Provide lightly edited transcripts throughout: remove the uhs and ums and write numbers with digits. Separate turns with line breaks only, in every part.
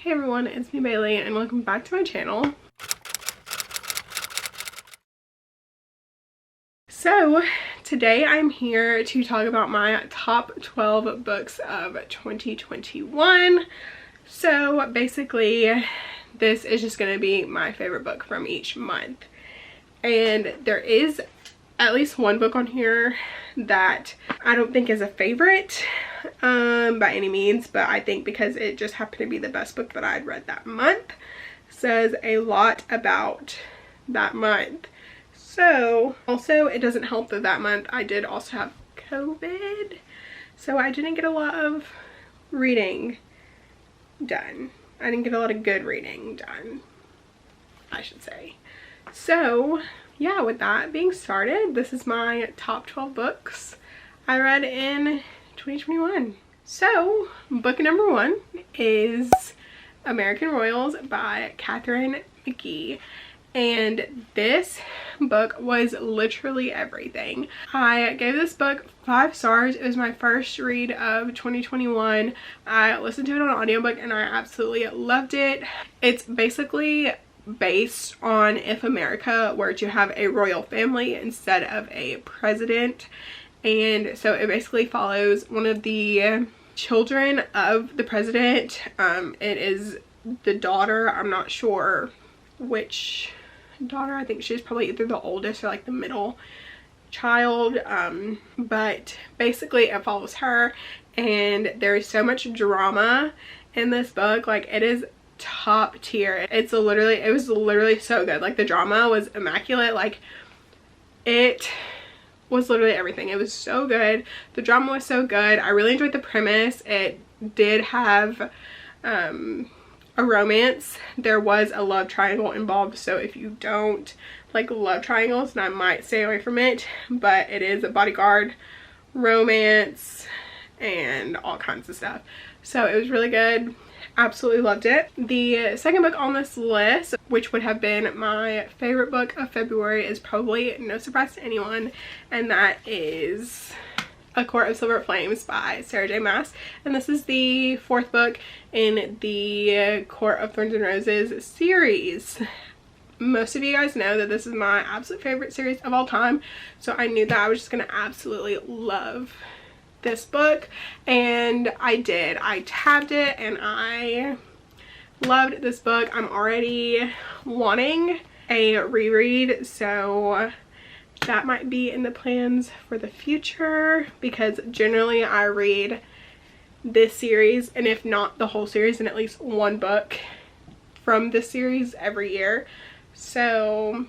Hey everyone, it's me Bailey and welcome back to my channel. So today I'm here to talk about my top 12 books of 2021. So basically this is just going to be my favorite book from each month. And there is at least one book on here that I don't think is a favorite by any means, but I think because it just happened to be the best book that I'd read that month says a lot about that month. So also it doesn't help that that month I did also have COVID, so I didn't get a lot of reading done. I didn't get a lot of good reading done, I should say. So yeah, with that being started, this is my top 12 books I read in 2021. So book number 1 is American Royals by Catherine McGee. And this book was literally everything. I gave this book 5 stars. It was my first read of 2021. I listened to it on audiobook and I absolutely loved it. It's basically based on if America were to have a royal family instead of a president. And so it basically follows one of the children of the president. It is the daughter. I'm not sure which daughter. I think she's probably either the oldest or like the middle child, but basically it follows her, and there is so much drama in this book. Like, it is top tier. It was literally so good. Like, the drama was immaculate. Like, it was literally everything. It was so good. The drama was so good. I really enjoyed the premise. It did have a romance. There was a love triangle involved, so if you don't like love triangles, then I might stay away from it, but it is a bodyguard romance and all kinds of stuff. So it was really good. Absolutely loved it. The second book on this list, which would have been my favorite book of February, is probably no surprise to anyone, and that is A Court of Silver Flames by Sarah J. Maas. And this is the 4th book in the Court of Thorns and Roses series. Most of you guys know that this is my absolute favorite series of all time, so I knew that I was just gonna absolutely love this book, and I did. I tabbed it and I loved this book. I'm already wanting a reread, so that might be in the plans for the future, because generally I read this series, and if not the whole series, then at least one book from this series every year. So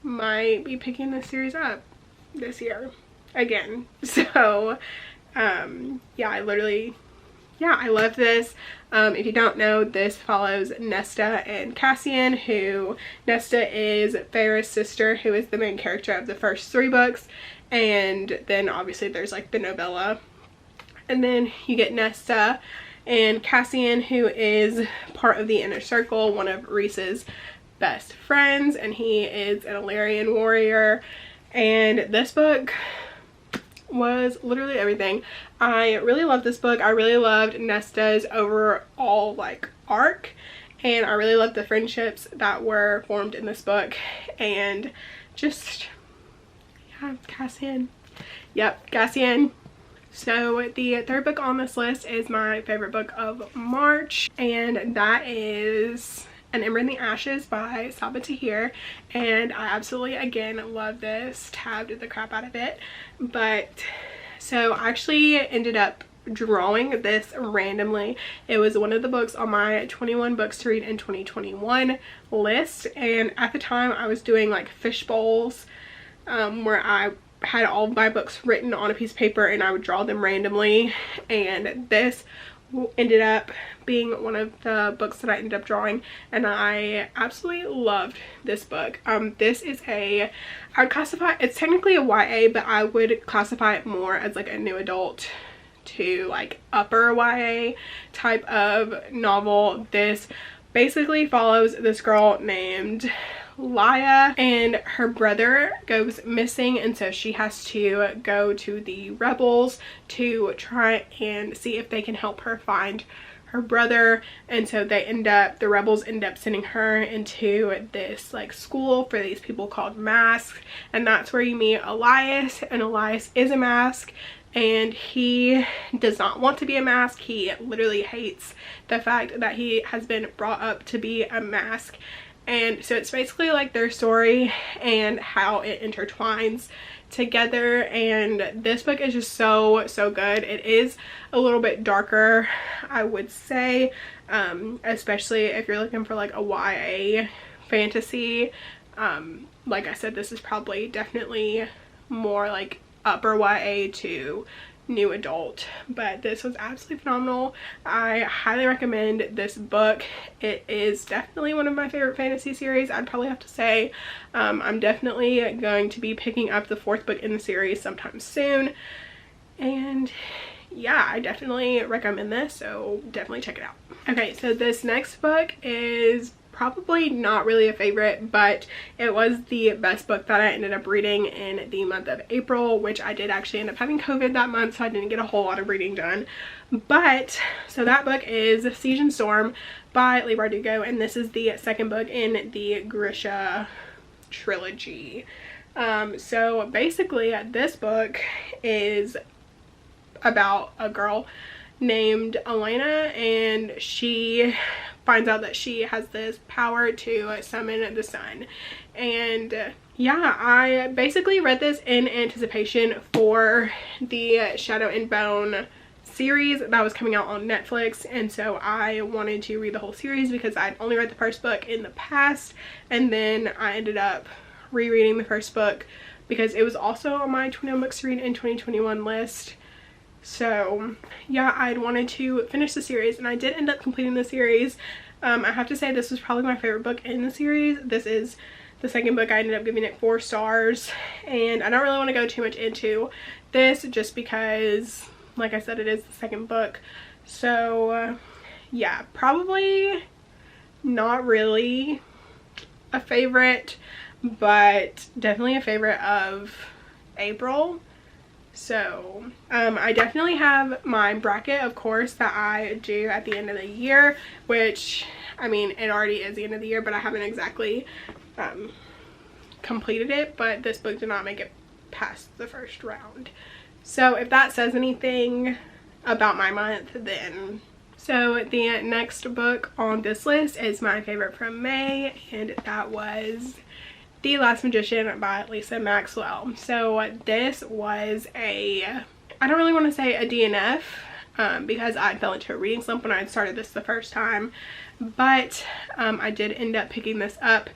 might be picking this series up this year again. So yeah, I love this. If you don't know, this follows Nesta and Cassian, who Nesta is Feyre's sister, who is the main character of the first 3 books, and then obviously there's like the novella, and then you get Nesta and Cassian, who is part of the Inner Circle, one of Rhys's best friends, and he is an Illyrian warrior. And this book was literally everything. I really loved this book. I really loved Nesta's overall like arc, and I really loved the friendships that were formed in this book, and just yeah, Cassian. Yep, Cassian. So the 3rd book on this list is my favorite book of March, and that is An Ember in the Ashes by Sabaa Tahir. And I absolutely again love this. Tabbed the crap out of it. But so I actually ended up drawing this randomly. It was one of the books on my 21 books to read in 2021 list, and at the time I was doing like fish bowls where I had all of my books written on a piece of paper and I would draw them randomly, and this ended up being one of the books that I ended up drawing, and I absolutely loved this book. This is I would classify, it's technically a YA, but I would classify it more as like a new adult to like upper YA type of novel. This basically follows this girl named Laya, and her brother goes missing, and so she has to go to the rebels to try and see if they can help her find her brother, and so the rebels end up sending her into this like school for these people called masks, and that's where you meet Elias, and Elias is a mask, and he does not want to be a mask. He literally hates the fact that he has been brought up to be a mask. And so it's basically like their story and how it intertwines together, and this book is just so good. It is a little bit darker, I would say, especially if you're looking for like a YA fantasy. Like I said, this is probably definitely more like upper YA to new adult, but this was absolutely phenomenal. I highly recommend this book. It is definitely one of my favorite fantasy series, I'd probably have to say. I'm definitely going to be picking up the 4th book in the series sometime soon, and yeah, I definitely recommend this, so definitely check it out. Okay, so this next book is probably not really a favorite, but it was the best book that I ended up reading in the month of April, which I did actually end up having COVID that month, so I didn't get a whole lot of reading done. But so that book is Siege and Storm by Leigh Bardugo, and this is the 2nd book in the Grisha trilogy. So basically this book is about a girl named Elena, and she finds out that she has this power to summon the sun. And yeah, I basically read this in anticipation for the Shadow and Bone series that was coming out on Netflix, and so I wanted to read the whole series because I'd only read the first book in the past, and then I ended up rereading the first book because it was also on my 21 books to read in 2021 list. So yeah, I'd wanted to finish the series, and I did end up completing the series. I have to say this was probably my favorite book in the series. This is the 2nd book. I ended up giving it 4 stars, and I don't really want to go too much into this just because, like I said, it is the 2nd book. So yeah, probably not really a favorite, but definitely a favorite of April. So I definitely have my bracket, of course, that I do at the end of the year, which, I mean, it already is the end of the year, but I haven't exactly completed it. But this book did not make it past the first round. So if that says anything about my month, then. So the next book on this list is my favorite from May, and that was The Last Magician by Lisa Maxwell. So this was I don't really want to say a DNF because I fell into a reading slump when I had started this the first time, but I did end up picking this up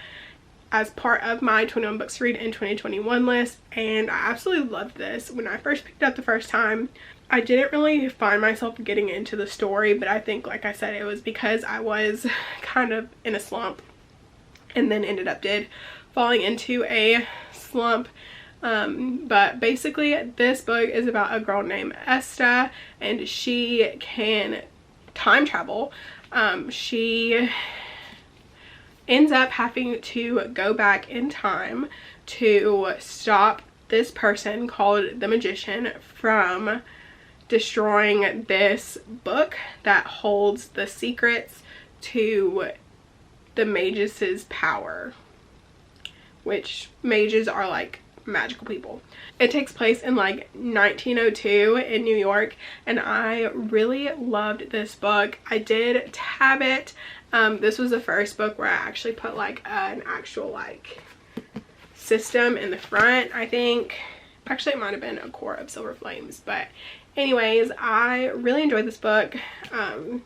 as part of my 21 books to read in 2021 list, and I absolutely loved this. When I first picked it up the first time, I didn't really find myself getting into the story, but I think, like I said, it was because I was kind of in a slump, and then ended up falling into a slump. But basically this book is about a girl named Esta, and she can time travel. She ends up having to go back in time to stop this person called the Magician from destroying this book that holds the secrets to the mages' power, which mages are like magical people. It takes place in like 1902 in New York, and I really loved this book. I did tab it. This was the first book where I actually put like an actual like system in the front, I think. Actually, it might have been A Court of Silver Flames, but anyways, I really enjoyed this book. I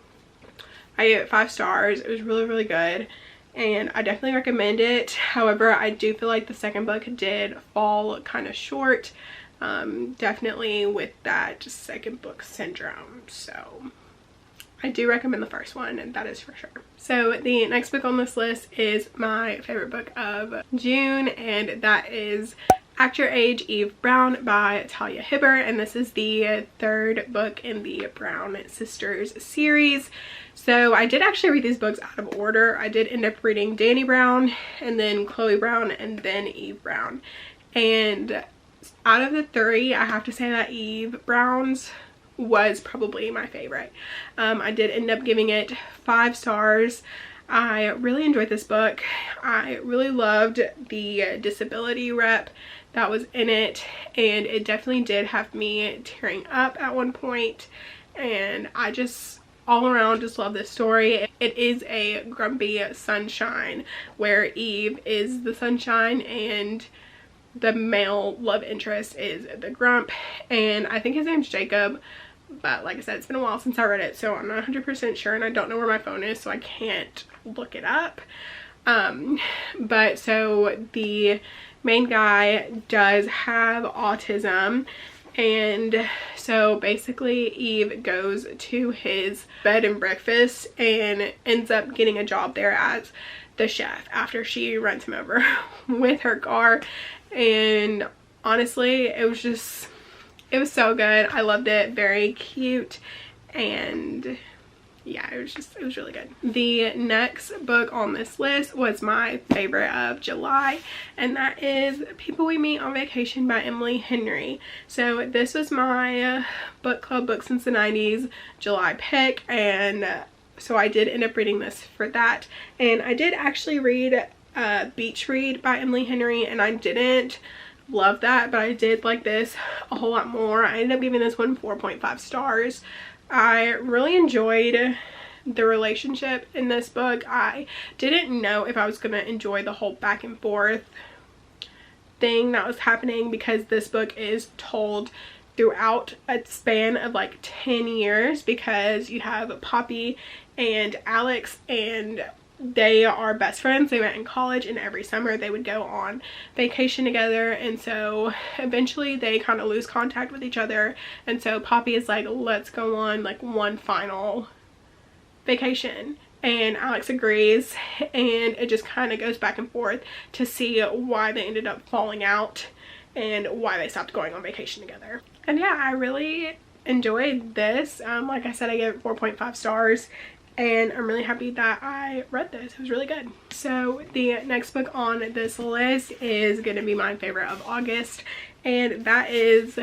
gave it 5 stars. It was really good, and I definitely recommend it. However, I do feel like the second book did fall kind of short, definitely with that second book syndrome. So I do recommend the first one, and that is for sure. So the next book on this list is my favorite book of June, and that is Act Your Age, Eve Brown by Talia Hibbert, and this is the 3rd book in the Brown Sisters series. So I did actually read these books out of order. I did end up reading Dani Brown, and then Chloe Brown, and then Eve Brown. And out of the 3, I have to say that Eve Brown's was probably my favorite. I did end up giving it 5 stars. I really enjoyed this book. I really loved the disability rep that was in it, and it definitely did have me tearing up at one point, and I just all around just love this story. It is a grumpy sunshine where Eve is the sunshine and the male love interest is the grump, and I think his name's Jacob, but like I said, it's been a while since I read it, so I'm not 100% sure, and I don't know where my phone is, so I can't look it up. But so the main guy does have autism, and so basically Eve goes to his bed and breakfast and ends up getting a job there as the chef after she runs him over with her car. And honestly, it was so good. I loved it. Very cute, and yeah, it was really good. The next book on this list was my favorite of July, and that is People We Meet on Vacation by Emily Henry. So this was my book club book since the 90s July pick, and so I did end up reading this for that. And I did actually read Beach Read by Emily Henry, and I didn't love that, but I did like this a whole lot more. I ended up giving this one 4.5 stars. I really enjoyed the relationship in this book. I didn't know if I was gonna enjoy the whole back and forth thing that was happening, because this book is told throughout a span of like 10 years, because you have Poppy and Alex, and they are best friends. They met in college, and every summer they would go on vacation together, and so eventually they kind of lose contact with each other, and so Poppy is like, let's go on like one final vacation, and Alex agrees, and it just kind of goes back and forth to see why they ended up falling out and why they stopped going on vacation together. And yeah, I really enjoyed this. Like I said, I gave it 4.5 stars, and I'm really happy that I read this. It was really good. So the next book on this list is going to be my favorite of August, and that is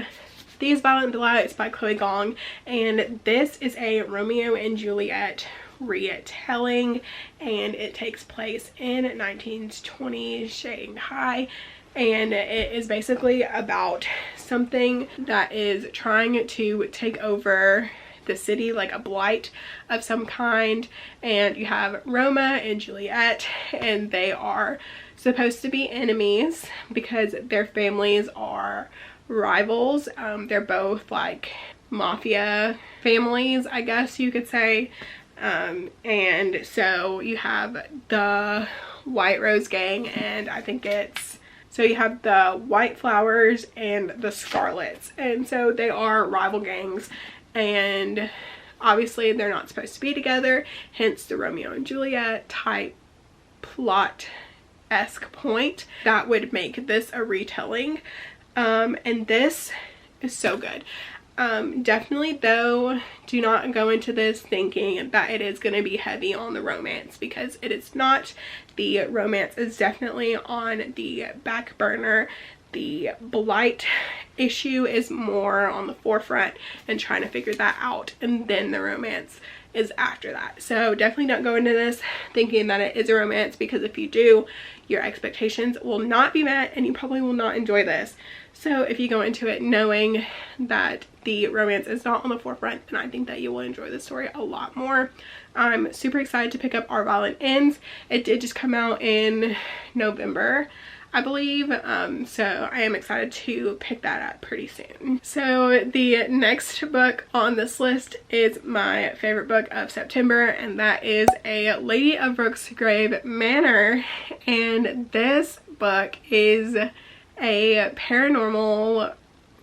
These Violent Delights by Chloe Gong. And this is a Romeo and Juliet retelling, and it takes place in 1920s Shanghai, and it is basically about something that is trying to take over the city, like a blight of some kind. And you have Roma and Juliet, and they are supposed to be enemies because their families are rivals. They're both like mafia families, I guess you could say. And so you have the White Rose Gang, and I think it's, so you have the White Flowers and the Scarlets, and so they are rival gangs, and obviously they're not supposed to be together, hence the Romeo and Juliet type plot-esque point that would make this a retelling. And this is so good. Definitely though, do not go into this thinking that it is going to be heavy on the romance, because it is not. The romance is definitely on the back burner. The blight issue is more on the forefront and trying to figure that out, and then the romance is after that. So definitely don't go into this thinking that it is a romance, because if you do, your expectations will not be met and you probably will not enjoy this. So if you go into it knowing that the romance is not on the forefront, then I think that you will enjoy the story a lot more. I'm super excited to pick up Our Violent Ends. It did just come out in November, I believe, so I am excited to pick that up pretty soon. So the next book on this list is my favorite book of September, and that is A Lady of Rooksgrave Manor. And this book is a paranormal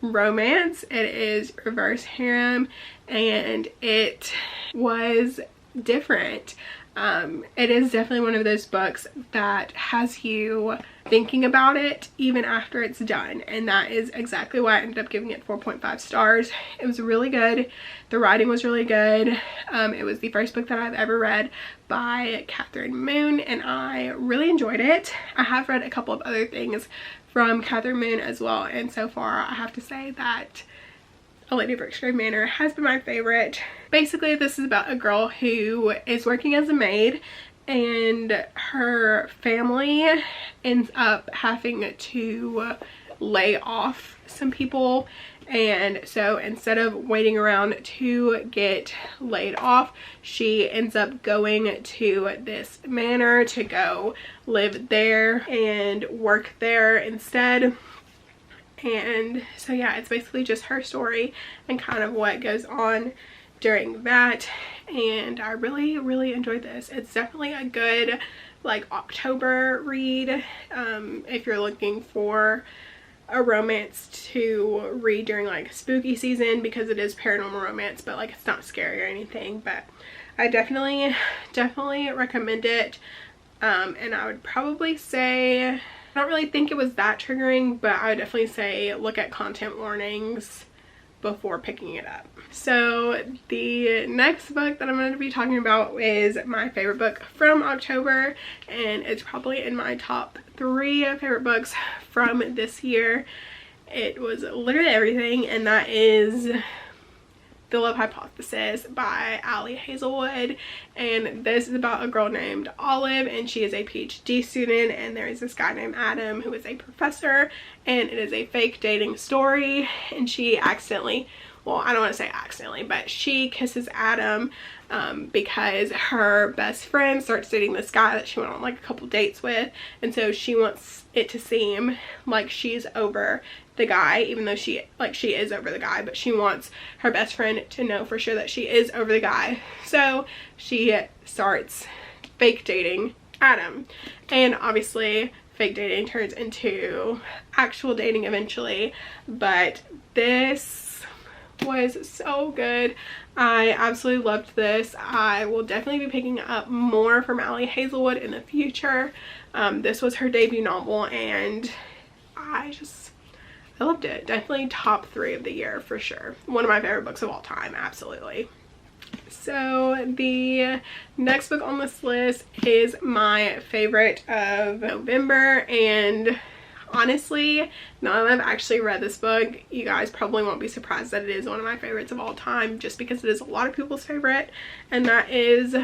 romance. It is reverse harem, and it was different. It is definitely one of those books that has you thinking about it even after it's done, and that is exactly why I ended up giving it 4.5 stars. It was really good. The writing was really good. It was the first book that I've ever read by Catherine Moon, and I really enjoyed it. I have read a couple of other things from Catherine Moon as well, and so far I have to say that A Lady of Rooksgrave Manor has been my favorite. Basically, this is about a girl who is working as a maid, and her family ends up having to lay off some people. And so instead of waiting around to get laid off, she ends up going to this manor to go live there and work there instead. And so yeah, it's basically just her story and kind of what goes on during that. And I really enjoyed this. It's definitely a good like October read if you're looking for a romance to read during like spooky season, because it is paranormal romance, but like it's not scary or anything. But I definitely recommend it. And I would probably say, I don't really think it was that triggering, but I would definitely say look at content warnings before picking it up. So the next book that I'm going to be talking about is my favorite book from October, and it's probably in my top 3 favorite books from this year. It was literally everything, and that is The Love Hypothesis by Allie Hazelwood. And this is about a girl named Olive, and she is a PhD student, and there is this guy named Adam who is a professor, and it is a fake dating story. And she accidentally, well, I don't want to say accidentally, but she kisses Adam because her best friend starts dating this guy that she went on like a couple dates with, and so she wants it to seem like she's over the guy, even though she is over the guy, but she wants her best friend to know for sure that she is over the guy. So she starts fake dating Adam, and obviously fake dating turns into actual dating eventually. But this was so good. I absolutely loved this. I will definitely be picking up more from Allie Hazelwood in the future. This was her debut novel, and I loved it. Definitely top 3 of the year for sure. One of my favorite books of all time, absolutely. So the next book on this list is my favorite of November, and honestly, now that I've actually read this book, you guys probably won't be surprised that it is one of my favorites of all time, just because it is a lot of people's favorite, and that is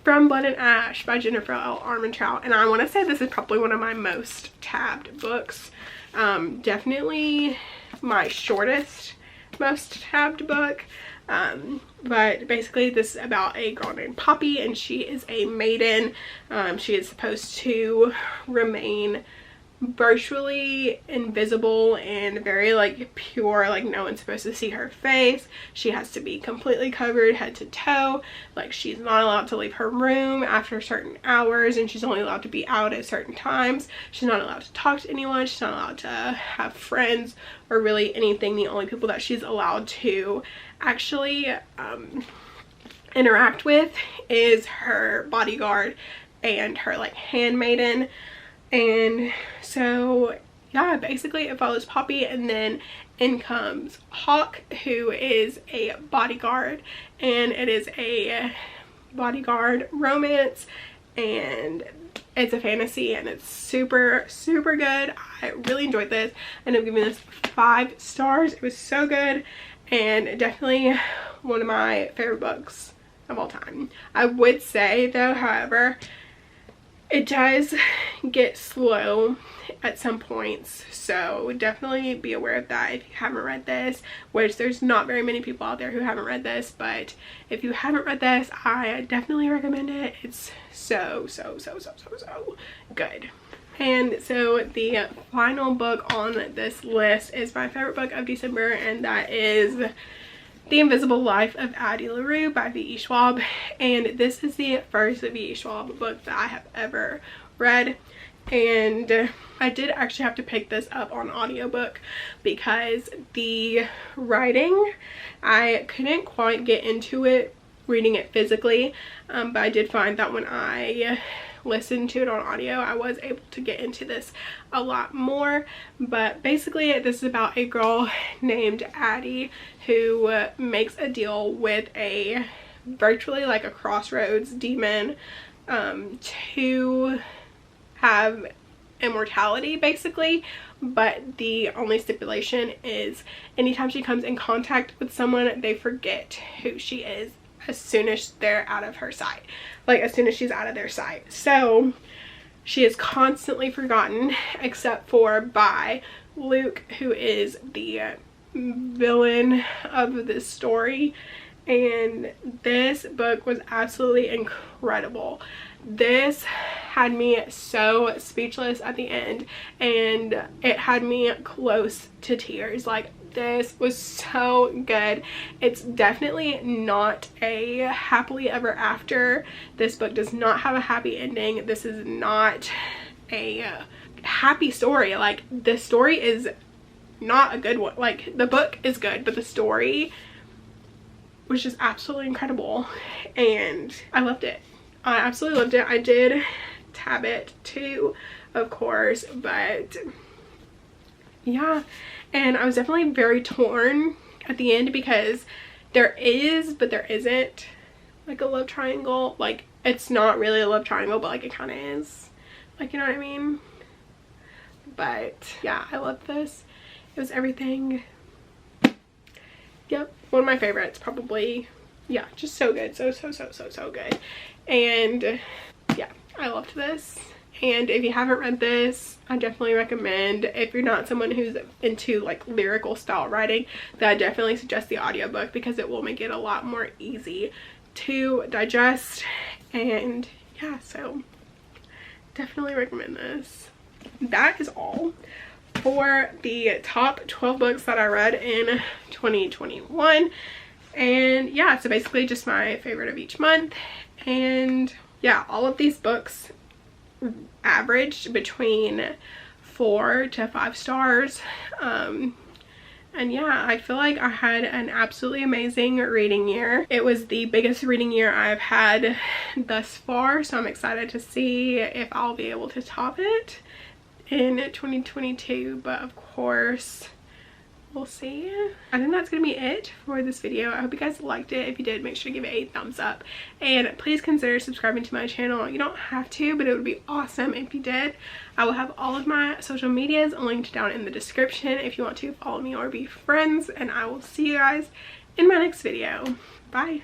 From Blood and Ash by Jennifer L. Armentrout. And I want to say this is probably one of my most tabbed books. Definitely my shortest, most tabbed book. But basically this is about a girl named Poppy, and she is a maiden. She is supposed to remain virtually invisible and very like pure, like no one's supposed to see her face. She has to be completely covered head to toe. Like she's not allowed to leave her room after certain hours, and she's only allowed to be out at certain times. She's not allowed to talk to anyone. She's not allowed to have friends or really anything. The only people that she's allowed to actually interact with is her bodyguard and her like handmaiden. And so yeah, basically it follows Poppy, and then in comes Hawk, who is a bodyguard, and it is a bodyguard romance, and it's a fantasy, and it's super good. I really enjoyed this, and I'm giving this 5 stars. It was so good, and definitely one of my favorite books of all time. I would say though, however, it does get slow at some points, so definitely be aware of that if you haven't read this, which there's not very many people out there who haven't read this, but if you haven't read this, I definitely recommend it. It's so good. And so the final book on this list is my favorite book of December, and that is The Invisible Life of Addie Larue by V.E. Schwab. And this is the first V.E. Schwab book that I have ever read, and I did actually have to pick this up on audiobook because the writing, I couldn't quite get into it reading it physically, but I did find that when I listened to it on audio, I was able to get into this a lot more. But basically this is about a girl named Addie who makes a deal with a virtually like a crossroads demon to have immortality basically, but the only stipulation is anytime she comes in contact with someone, they forget who she is as soon as they're out of her sight, like as soon as she's out of their sight. So she is constantly forgotten except for by Luke, who is the villain of this story. And this book was absolutely incredible. This had me so speechless at the end, and it had me close to tears. Like, this was so good. It's definitely not a happily ever after. This book does not have a happy ending. This is not a happy story. Like, the story is not a good one. Like, the book is good, but the story was just absolutely incredible, and I loved it. I absolutely loved it. I did tab it too, of course, but yeah. And I was definitely very torn at the end because there is, but there isn't, like a love triangle. Like, it's not really a love triangle, but like it kind of is. Like, you know what I mean? But yeah, I loved this. It was everything. Yep, one of my favorites probably. Yeah, just so good. So good. And yeah, I loved this. And if you haven't read this, I definitely recommend, if you're not someone who's into like lyrical style writing, then I definitely suggest the audiobook because it will make it a lot more easy to digest. And yeah, so definitely recommend this. That is all for the top 12 books that I read in 2021. And yeah, so basically just my favorite of each month. And yeah, all of these books averaged between 4 to 5 stars. And yeah, I feel like I had an absolutely amazing reading year. It was the biggest reading year I've had thus far, so I'm excited to see if I'll be able to top it in 2022, but of course we'll see. I think that's gonna be it for this video. I hope you guys liked it. If you did, make sure to give it a thumbs up, and please consider subscribing to my channel. You don't have to, but it would be awesome if you did. I will have all of my social medias linked down in the description if you want to follow me or be friends, and I will see you guys in my next video. Bye.